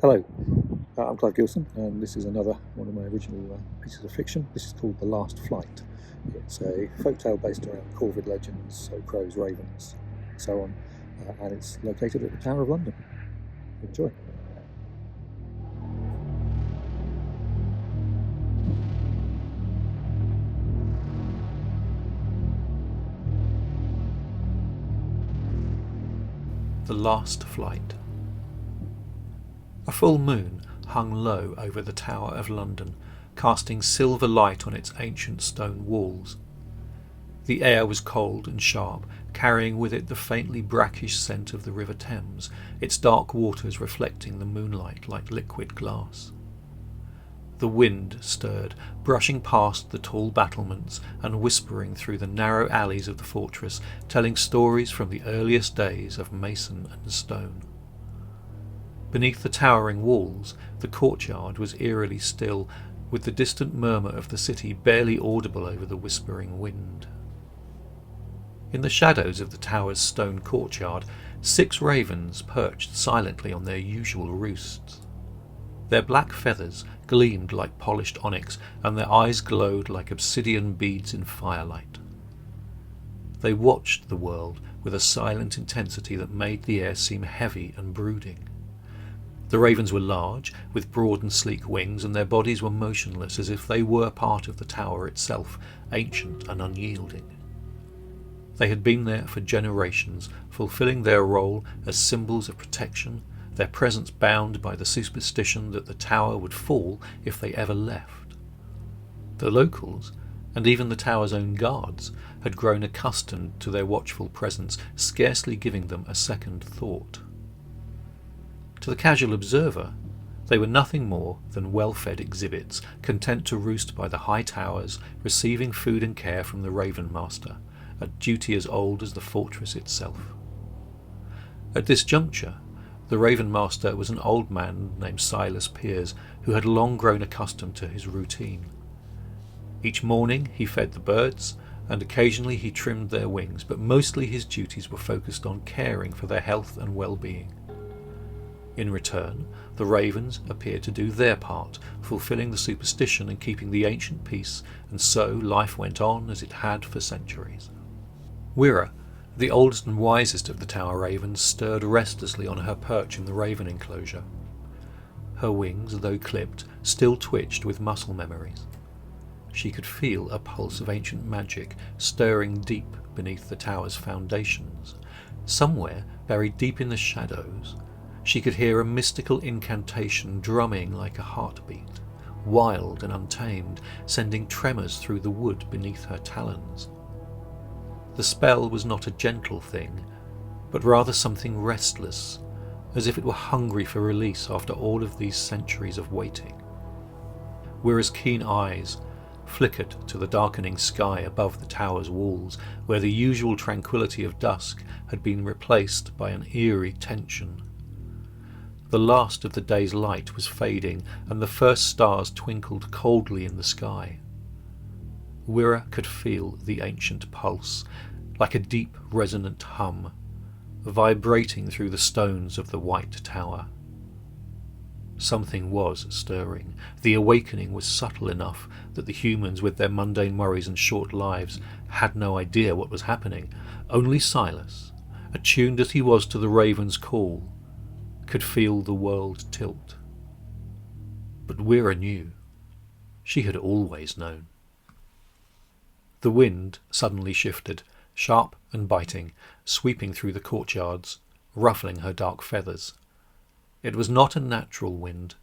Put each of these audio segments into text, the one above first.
Hello, I'm Clive Gilson, and this is another one of my original pieces of fiction. This is called The Last Flight. It's a folktale based around Corvid legends, so crows, ravens, so on, and it's located at the Tower of London. Enjoy. The Last Flight. A full moon hung low over the Tower of London, casting silver light on its ancient stone walls. The air was cold and sharp, carrying with it the faintly brackish scent of the River Thames, its dark waters reflecting the moonlight like liquid glass. The wind stirred, brushing past the tall battlements and whispering through the narrow alleys of the fortress, telling stories from the earliest days of mason and stone. Beneath the towering walls, the courtyard was eerily still, with the distant murmur of the city barely audible over the whispering wind. In the shadows of the tower's stone courtyard, 6 ravens perched silently on their usual roosts. Their black feathers gleamed like polished onyx, and their eyes glowed like obsidian beads in firelight. They watched the world with a silent intensity that made the air seem heavy and brooding. The ravens were large, with broad and sleek wings, and their bodies were motionless as if they were part of the tower itself, ancient and unyielding. They had been there for generations, fulfilling their role as symbols of protection, their presence bound by the superstition that the tower would fall if they ever left. The locals, and even the tower's own guards, had grown accustomed to their watchful presence, scarcely giving them a second thought. To the casual observer, they were nothing more than well-fed exhibits, content to roost by the high towers, receiving food and care from the Ravenmaster, a duty as old as the fortress itself. At this juncture, the Ravenmaster was an old man named Silas Piers, who had long grown accustomed to his routine. Each morning he fed the birds, and occasionally he trimmed their wings, but mostly his duties were focused on caring for their health and well-being. In return, the ravens appeared to do their part, fulfilling the superstition and keeping the ancient peace, and so life went on as it had for centuries. Wira, the oldest and wisest of the tower ravens, stirred restlessly on her perch in the raven enclosure. Her wings, though clipped, still twitched with muscle memories. She could feel a pulse of ancient magic stirring deep beneath the tower's foundations. Somewhere, buried deep in the shadows, she could hear a mystical incantation drumming like a heartbeat, wild and untamed, sending tremors through the wood beneath her talons. The spell was not a gentle thing, but rather something restless, as if it were hungry for release after all of these centuries of waiting. Wira's keen eyes flickered to the darkening sky above the tower's walls, where the usual tranquility of dusk had been replaced by an eerie tension. The last of the day's light was fading, and the first stars twinkled coldly in the sky. Wira could feel the ancient pulse, like a deep resonant hum, vibrating through the stones of the white tower. Something was stirring. The awakening was subtle enough that the humans, with their mundane worries and short lives, had no idea what was happening. Only Silas, attuned as he was to the raven's call, could feel the world tilt. But Wira knew. She had always known. The wind suddenly shifted, sharp and biting, sweeping through the courtyards, ruffling her dark feathers. It was not a natural wind,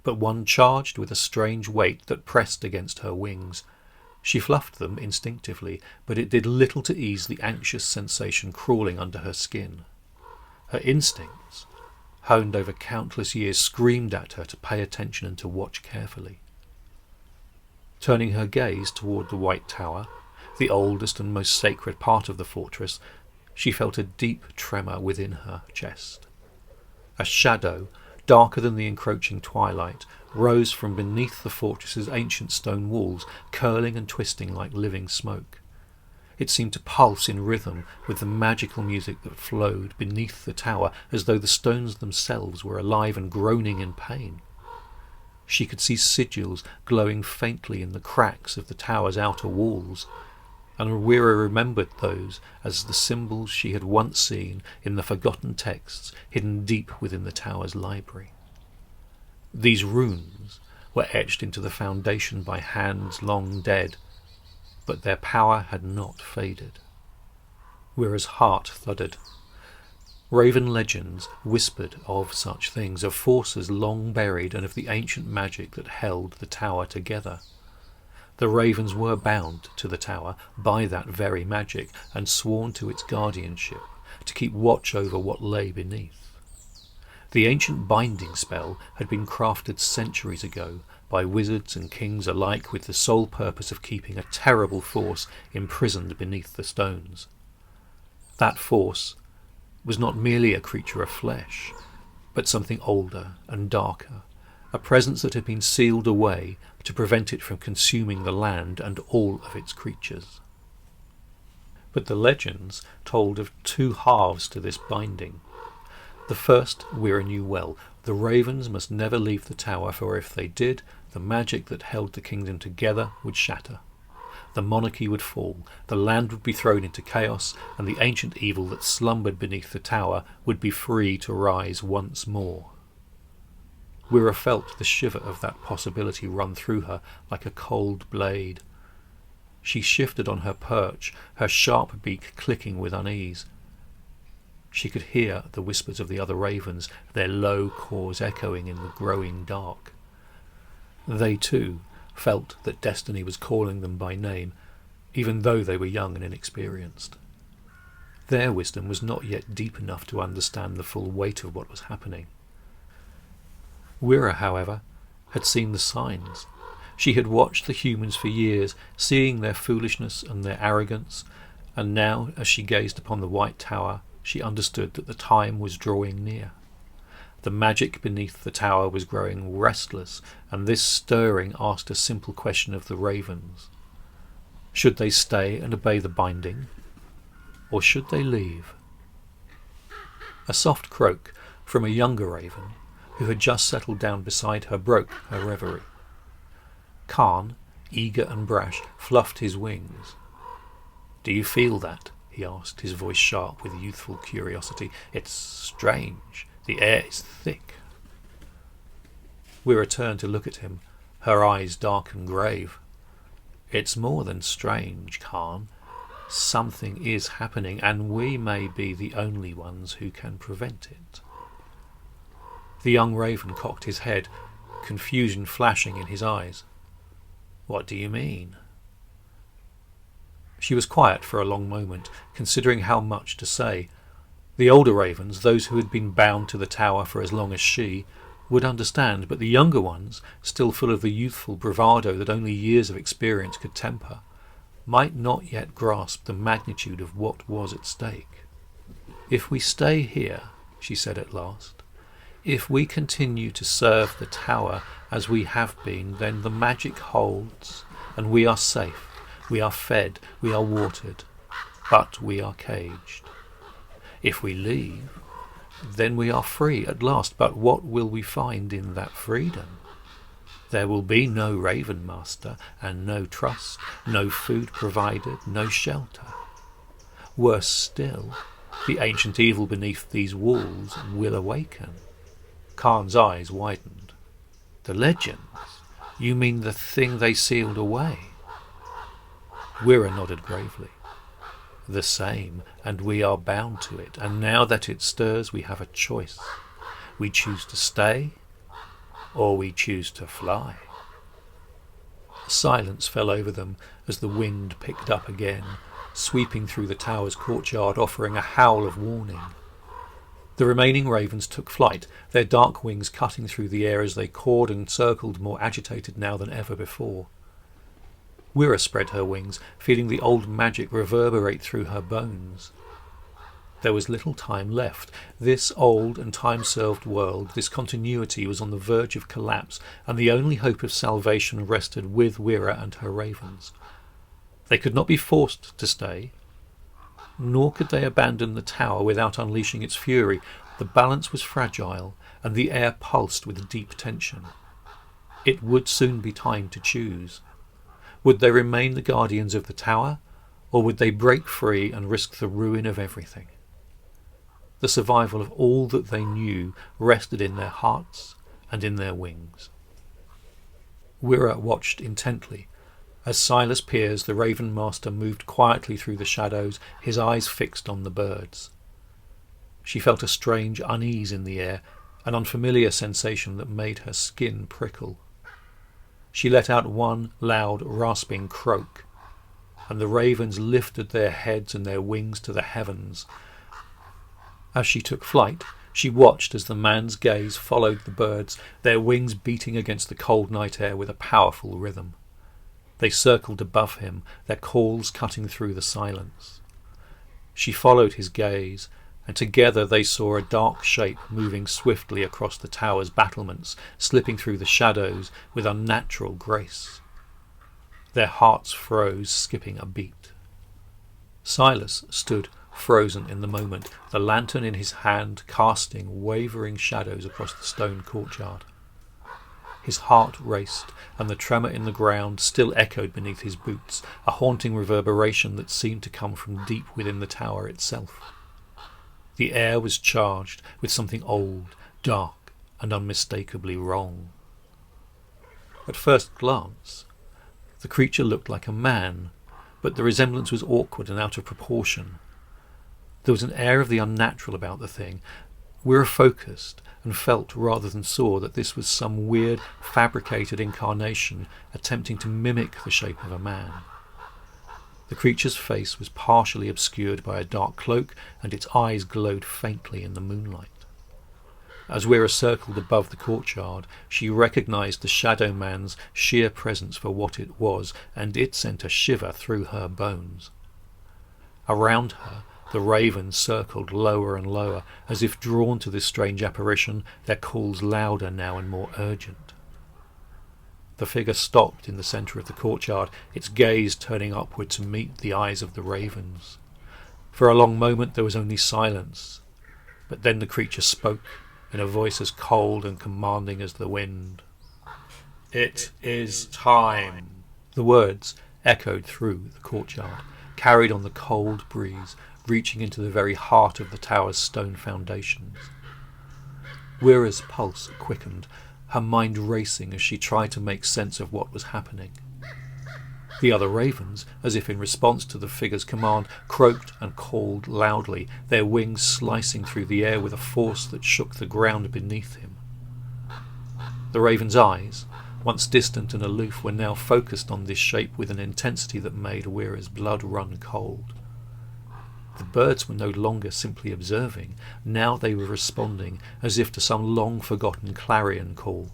but one charged with a strange weight that pressed against her wings. She fluffed them instinctively, but it did little to ease the anxious sensation crawling under her skin. Her instincts, honed over countless years, screamed at her to pay attention and to watch carefully. Turning her gaze toward the White Tower, the oldest and most sacred part of the fortress, she felt a deep tremor within her chest. A shadow, darker than the encroaching twilight, rose from beneath the fortress's ancient stone walls, curling and twisting like living smoke. It seemed to pulse in rhythm with the magical music that flowed beneath the tower, as though the stones themselves were alive and groaning in pain. She could see sigils glowing faintly in the cracks of the tower's outer walls, and Wira remembered those as the symbols she had once seen in the forgotten texts hidden deep within the tower's library. These runes were etched into the foundation by hands long dead, but their power had not faded. Wira's heart thudded. Raven legends whispered of such things, of forces long buried and of the ancient magic that held the tower together. The ravens were bound to the tower by that very magic and sworn to its guardianship, to keep watch over what lay beneath. The ancient binding spell had been crafted centuries ago by wizards and kings alike with the sole purpose of keeping a terrible force imprisoned beneath the stones. That force was not merely a creature of flesh, but something older and darker, a presence that had been sealed away to prevent it from consuming the land and all of its creatures. But the legends told of two halves to this binding. The first Wira knew well. The ravens must never leave the tower, for if they did, the magic that held the kingdom together would shatter. The monarchy would fall, the land would be thrown into chaos, and the ancient evil that slumbered beneath the tower would be free to rise once more. Wira felt the shiver of that possibility run through her like a cold blade. She shifted on her perch, her sharp beak clicking with unease. She could hear the whispers of the other ravens, their low caws echoing in the growing dark. They too felt that destiny was calling them by name, even though they were young and inexperienced. Their wisdom was not yet deep enough to understand the full weight of what was happening. Wira, however, had seen the signs. She had watched the humans for years, seeing their foolishness and their arrogance, and now, as she gazed upon the white tower, she understood that the time was drawing near. The magic beneath the tower was growing restless, and this stirring asked a simple question of the ravens. Should they stay and obey the binding, or should they leave? A soft croak from a younger raven, who had just settled down beside her, broke her reverie. Khan, eager and brash, fluffed his wings. "Do you feel that?" he asked, his voice sharp with youthful curiosity. "It's strange. The air is thick." Wira turned to look at him, her eyes dark and grave. "It's more than strange, Khan. Something is happening, and we may be the only ones who can prevent it." The young raven cocked his head, confusion flashing in his eyes. "What do you mean?" She was quiet for a long moment, considering how much to say. The older ravens, those who had been bound to the tower for as long as she, would understand, but the younger ones, still full of the youthful bravado that only years of experience could temper, might not yet grasp the magnitude of what was at stake. "If we stay here," she said at last, "if we continue to serve the tower as we have been, then the magic holds, and we are safe. We are fed, we are watered, but we are caged. If we leave, then we are free at last, but what will we find in that freedom? There will be no Ravenmaster, and no trust, no food provided, no shelter. Worse still, the ancient evil beneath these walls will awaken." Khan's eyes widened. "The legends? You mean the thing they sealed away?" Wira nodded gravely. "The same, and we are bound to it, and now that it stirs we have a choice. We choose to stay, or we choose to fly." Silence fell over them as the wind picked up again, sweeping through the tower's courtyard, offering a howl of warning. The remaining ravens took flight, their dark wings cutting through the air as they cawed and circled, more agitated now than ever before. Wira spread her wings, feeling the old magic reverberate through her bones. There was little time left. This old and time-served world, this continuity, was on the verge of collapse, and the only hope of salvation rested with Wira and her ravens. They could not be forced to stay, nor could they abandon the tower without unleashing its fury. The balance was fragile, and the air pulsed with deep tension. It would soon be time to choose. Would they remain the guardians of the tower, or would they break free and risk the ruin of everything? The survival of all that they knew rested in their hearts and in their wings. Wira watched intently. As Silas Piers, the Ravenmaster, moved quietly through the shadows, his eyes fixed on the birds. She felt a strange unease in the air, an unfamiliar sensation that made her skin prickle. She let out one loud, rasping croak, and the ravens lifted their heads and their wings to the heavens. As she took flight, she watched as the man's gaze followed the birds, their wings beating against the cold night air with a powerful rhythm. They circled above him, their calls cutting through the silence. She followed his gaze, and together they saw a dark shape moving swiftly across the tower's battlements, slipping through the shadows with unnatural grace. Their hearts froze, skipping a beat. Silas stood frozen in the moment, the lantern in his hand casting wavering shadows across the stone courtyard. His heart raced, and the tremor in the ground still echoed beneath his boots, a haunting reverberation that seemed to come from deep within the tower itself. The air was charged with something old, dark, and unmistakably wrong. At first glance, the creature looked like a man, but the resemblance was awkward and out of proportion. There was an air of the unnatural about the thing. Wira focused and felt rather than saw that this was some weird, fabricated incarnation attempting to mimic the shape of a man. The creature's face was partially obscured by a dark cloak, and its eyes glowed faintly in the moonlight. As Wira circled above the courtyard, she recognised the Shadow Man's sheer presence for what it was, and it sent a shiver through her bones. Around her, the ravens circled lower and lower, as if drawn to this strange apparition, their calls louder now and more urgent. The figure stopped in the centre of the courtyard, its gaze turning upward to meet the eyes of the ravens. For a long moment there was only silence, but then the creature spoke in a voice as cold and commanding as the wind. "It is time." The words echoed through the courtyard, carried on the cold breeze, reaching into the very heart of the tower's stone foundations. Wira's pulse quickened, her mind racing as she tried to make sense of what was happening. The other ravens, as if in response to the figure's command, croaked and called loudly, their wings slicing through the air with a force that shook the ground beneath him. The raven's eyes, once distant and aloof, were now focused on this shape with an intensity that made Wira's blood run cold. The birds were no longer simply observing, now they were responding as if to some long-forgotten clarion call.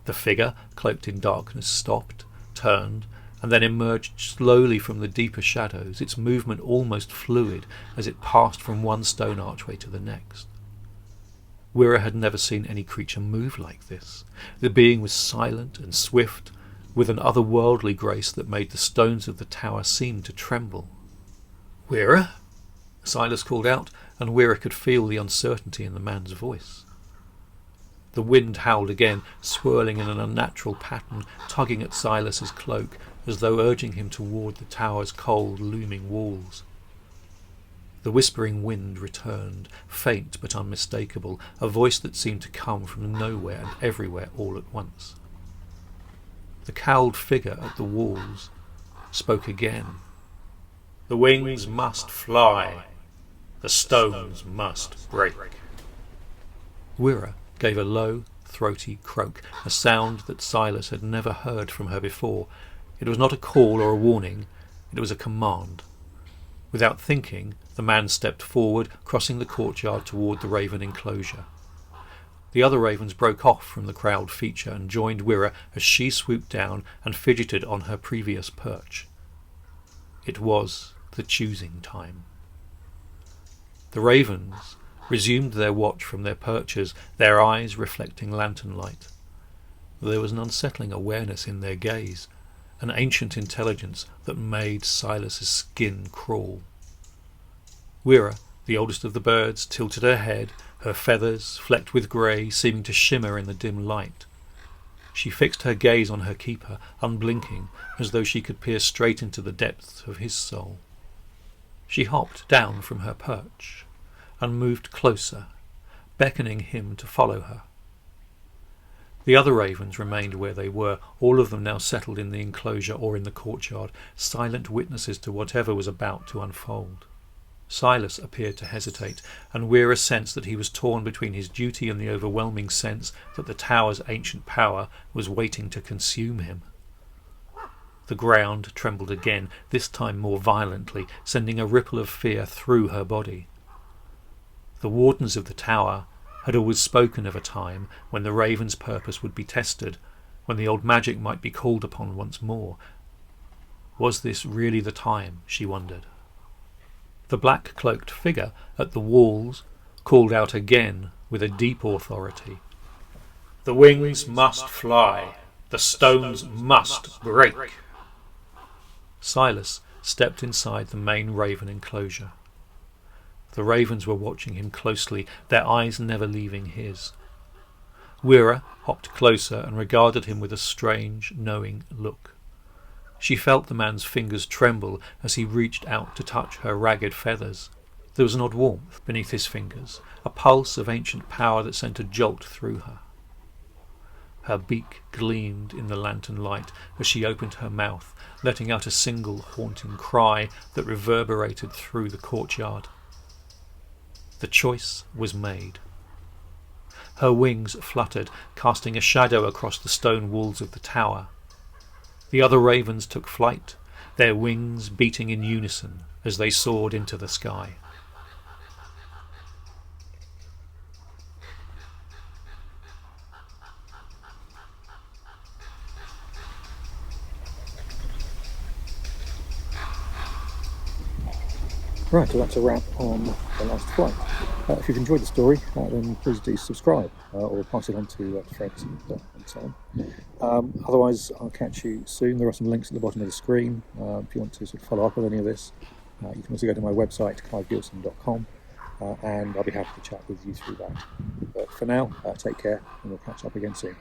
The figure, cloaked in darkness, stopped, turned, and then emerged slowly from the deeper shadows, its movement almost fluid as it passed from one stone archway to the next. Wira had never seen any creature move like this. The being was silent and swift, with an otherworldly grace that made the stones of the tower seem to tremble. "Wira?" Silas called out, and Wira could feel the uncertainty in the man's voice. The wind howled again, swirling in an unnatural pattern, tugging at Silas's cloak, as though urging him toward the tower's cold, looming walls. The whispering wind returned, faint but unmistakable, a voice that seemed to come from nowhere and everywhere all at once. The cowled figure at the walls spoke again. "The wings must fly. The stones must break." Wira gave a low, throaty croak, a sound that Silas had never heard from her before. It was not a call or a warning, it was a command. Without thinking, the man stepped forward, crossing the courtyard toward the raven enclosure. The other ravens broke off from the crowd feature and joined Wira as she swooped down and fidgeted on her previous perch. It was the choosing time. The ravens resumed their watch from their perches, their eyes reflecting lantern light. There was an unsettling awareness in their gaze, an ancient intelligence that made Silas's skin crawl. Wira, the oldest of the birds, tilted her head, her feathers, flecked with grey, seeming to shimmer in the dim light. She fixed her gaze on her keeper, unblinking, as though she could peer straight into the depths of his soul. She hopped down from her perch and moved closer, beckoning him to follow her. The other ravens remained where they were, all of them now settled in the enclosure or in the courtyard, silent witnesses to whatever was about to unfold. Silas appeared to hesitate, and Wira sensed that he was torn between his duty and the overwhelming sense that the tower's ancient power was waiting to consume him. The ground trembled again, this time more violently, sending a ripple of fear through her body. The wardens of the tower had always spoken of a time when the raven's purpose would be tested, when the old magic might be called upon once more. Was this really the time, she wondered? The black-cloaked figure at the walls called out again with a deep authority. "The wings must fly. The stones must break." Silas stepped inside the main raven enclosure. The ravens were watching him closely, their eyes never leaving his. Wira hopped closer and regarded him with a strange, knowing look. She felt the man's fingers tremble as he reached out to touch her ragged feathers. There was an odd warmth beneath his fingers, a pulse of ancient power that sent a jolt through her. Her beak gleamed in the lantern light as she opened her mouth, letting out a single haunting cry that reverberated through the courtyard. The choice was made. Her wings fluttered, casting a shadow across the stone walls of the tower. The other ravens took flight, their wings beating in unison as they soared into the sky. Right, so that's a wrap on The Last Flight. If you've enjoyed the story, then please do subscribe or pass it on to friends and so on. Otherwise, I'll catch you soon. There are some links at the bottom of the screen if you want to sort of follow up with any of this. You can also go to my website, clivegilson.com, and I'll be happy to chat with you through that. But for now, take care, and we'll catch up again soon.